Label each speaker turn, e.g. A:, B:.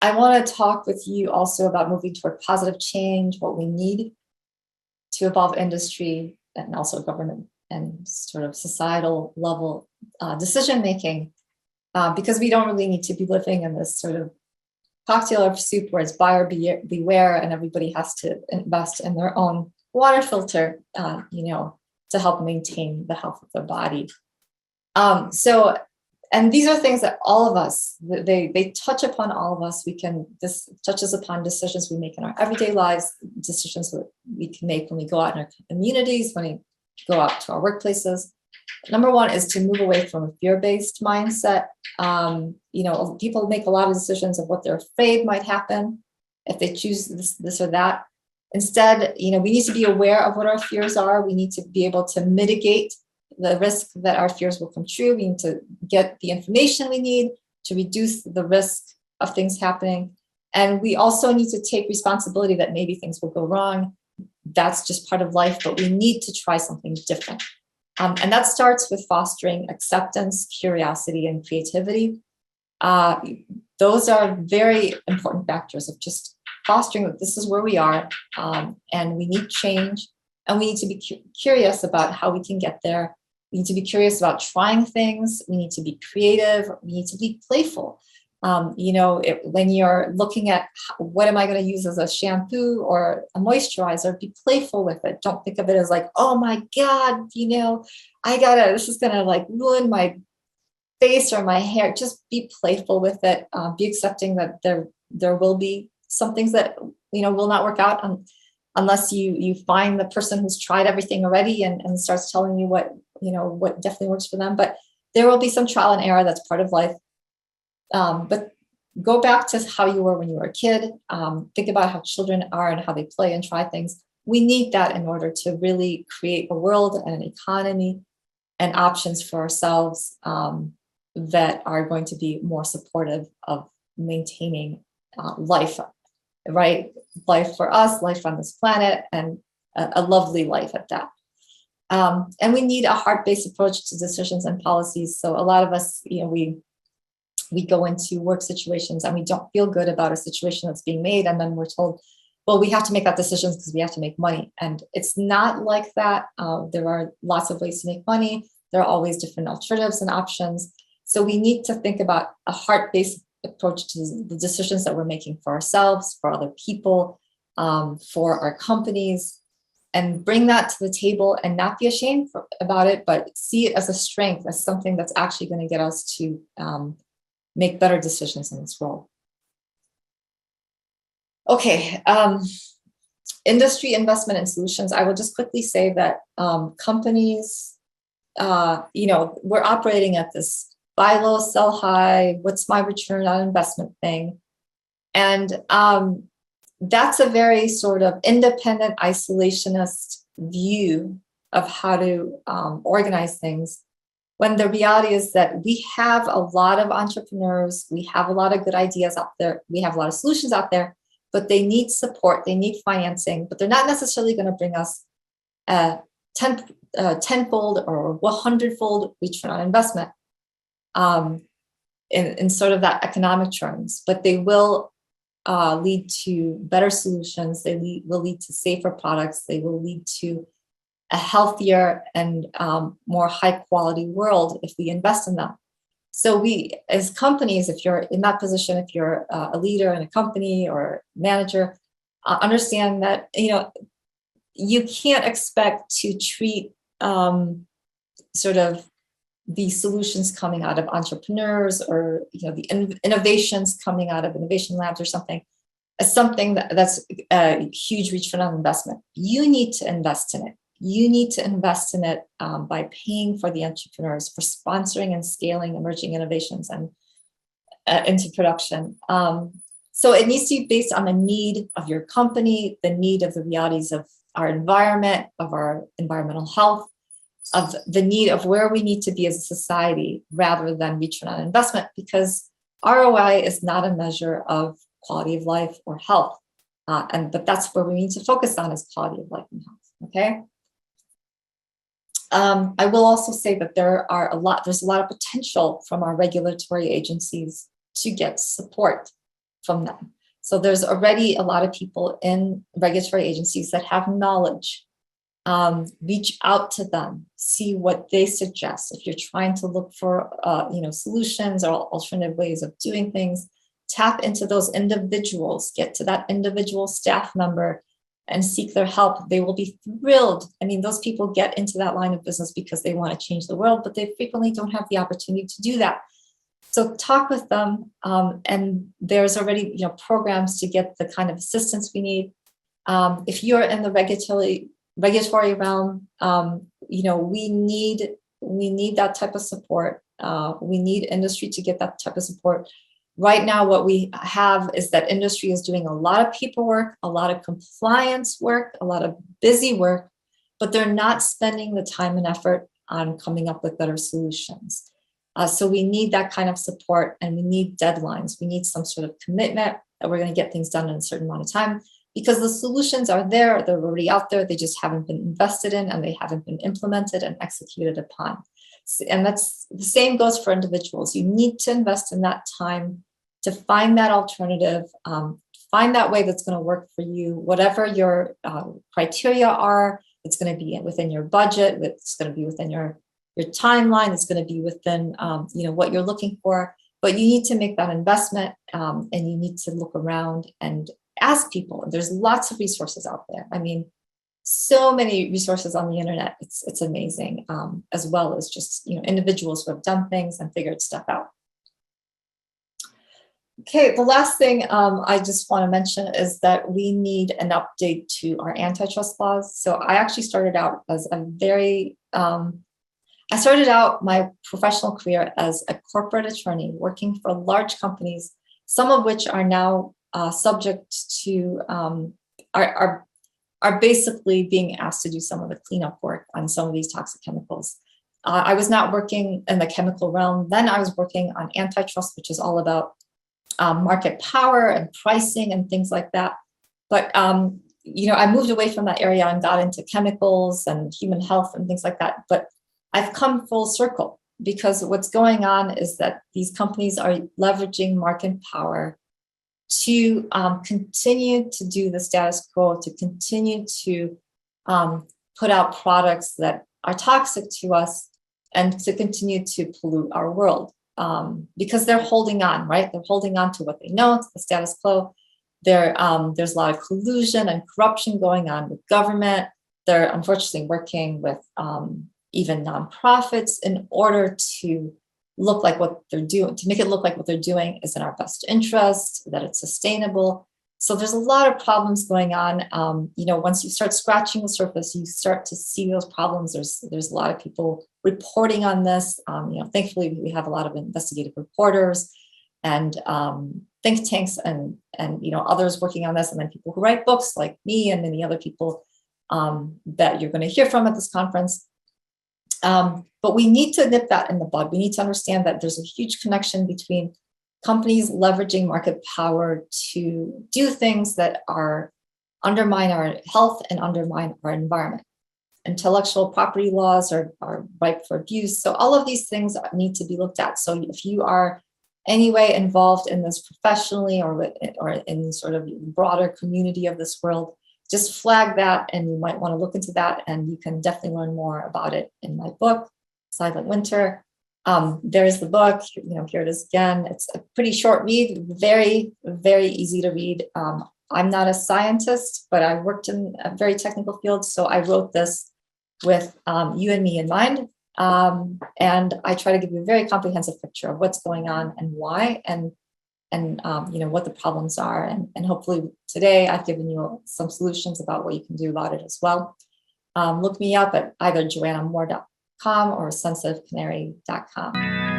A: I want to talk with you also about moving toward positive change, what we need to evolve industry and also government and sort of societal level decision making, because we don't really need to be living in this sort of cocktail of soup where it's buyer beware and everybody has to invest in their own water filter, to help maintain the health of their body. And these are things that all of us, they touch upon all of us. This touches upon decisions we make in our everyday lives, decisions that we can make when we go out in our communities, when we go out to our workplaces. Number one is to move away from a fear-based mindset. People make a lot of decisions of what they're afraid might happen if they choose this or that. Instead, we need to be aware of what our fears are. We need to be able to mitigate the risk that our fears will come true. We need to get the information we need to reduce the risk of things happening. And we also need to take responsibility that maybe things will go wrong. That's just part of life, but we need to try something different. And that starts with fostering acceptance, curiosity, and creativity. Those are very important factors of just fostering that this is where we are, and we need change, and we need to be curious about how we can get there. We need to be curious about trying things. We need to be creative. We need to be playful. When you're looking at what am I going to use as a shampoo or a moisturizer, be playful with it. Don't think of it as like, oh my God, this is going to like ruin my face or my hair. Just be playful with it. Be accepting that there will be some things that, will not work out unless you find the person who's tried everything already and starts telling you what definitely works for them. But there will be some trial and error. That's part of life. But go back to how you were when you were a kid. Think about how children are and how they play and try things. We need that in order to really create a world and an economy and options for ourselves that are going to be more supportive of maintaining life, right? Life for us, life on this planet, and a lovely life at that. And we need a heart-based approach to decisions and policies. So a lot of us, we go into work situations and we don't feel good about a situation that's being made. And then we're told, well, we have to make that decision because we have to make money. And it's not like that. There are lots of ways to make money. There are always different alternatives and options. So we need to think about a heart-based approach to the decisions that we're making for ourselves, for other people, for our companies, and bring that to the table and not be ashamed about it, but see it as a strength, as something that's actually going to get us to make better decisions in this world. Okay, industry investment and solutions. I will just quickly say that companies, we're operating at this buy low, sell high, what's my return on investment thing. And that's a very sort of independent, isolationist view of how to organize things, when the reality is that we have a lot of entrepreneurs, we have a lot of good ideas out there, we have a lot of solutions out there, but they need support, they need financing, but they're not necessarily going to bring us a tenfold or 100-fold return on investment in sort of that economic terms, but they will lead to better solutions, they will lead to safer products, they will lead to a healthier and more high quality world if we invest in them. So we, as companies, if you're in that position, if you're a leader in a company or manager, understand that, you can't expect to treat sort of the solutions coming out of entrepreneurs or, the innovations coming out of innovation labs or something as something that's a huge return on investment. You need to invest in it. You need to invest in it by paying for the entrepreneurs, for sponsoring and scaling emerging innovations and into production. So it needs to be based on the need of your company, the need of the realities of our environment, of our environmental health, of the need of where we need to be as a society rather than return on investment, because ROI is not a measure of quality of life or health. But that's where we need to focus on, is quality of life and health, okay? I will also say that there's a lot of potential from our regulatory agencies to get support from them. So there's already a lot of people in regulatory agencies that have knowledge. Reach out to them, see what they suggest. If you're trying to look for solutions or alternative ways of doing things, tap into those individuals, get to that individual staff member and seek their help. They will be thrilled. I mean, those people get into that line of business because they want to change the world, but they frequently don't have the opportunity to do that. So talk with them, and there's already programs to get the kind of assistance we need. If you're in the regulatory realm, we need that type of support. We need industry to get that type of support. Right now, what we have is that industry is doing a lot of paperwork, a lot of compliance work, a lot of busy work, but they're not spending the time and effort on coming up with better solutions. So we need that kind of support, and we need deadlines. We need some sort of commitment that we're going to get things done in a certain amount of time, because the solutions are there, they're already out there, they just haven't been invested in, and they haven't been implemented and executed upon. And that's the same goes for individuals. You need to invest in that time to find that alternative, find that way that's going to work for you, whatever your criteria are. It's going to be within your budget, it's going to be within your timeline, it's going to be within what you're looking for. But you need to make that investment, and you need to look around and ask people. There's lots of resources out there. I mean, so many resources on the internet. It's amazing, as well as just individuals who have done things and figured stuff out. Okay, the last thing I just want to mention is that we need an update to our antitrust laws. So I actually started out as I started out my professional career as a corporate attorney working for large companies, some of which are now subject to, are basically being asked to do some of the cleanup work on some of these toxic chemicals. I was not working in the chemical realm. Then I was working on antitrust, which is all about market power and pricing and things like that. But, I moved away from that area and got into chemicals and human health and things like that. But I've come full circle, because what's going on is that these companies are leveraging market power to continue to do the status quo, to continue to put out products that are toxic to us, and to continue to pollute our world. Because they're holding on, right? They're holding on to what they know, to the status quo. There's a lot of collusion and corruption going on with government. They're unfortunately working with even nonprofits in order to look like what they're doing, to make it look like what they're doing is in our best interest, that it's sustainable. So there's a lot of problems going on. Once you start scratching the surface, you start to see those problems. There's a lot of people reporting on this. Thankfully, we have a lot of investigative reporters and think tanks and others working on this, and then people who write books like me and many other people that you're going to hear from at this conference. But we need to nip that in the bud. We need to understand that there's a huge connection between companies leveraging market power to do things that undermine our health and undermine our environment. Intellectual property laws are ripe for abuse. So all of these things need to be looked at. So if you are anyway involved in this professionally or in sort of broader community of this world, just flag that, and you might want to look into that, and you can definitely learn more about it in my book, Silent Winter. There's the book, here it is again. It's a pretty short read, very, very easy to read. I'm not a scientist, but I worked in a very technical field, so I wrote this with you and me in mind. And I try to give you a very comprehensive picture of what's going on and why, and what the problems are. And hopefully today I've given you some solutions about what you can do about it as well. Look me up at either joannamoore.com or sensitivecanary.com.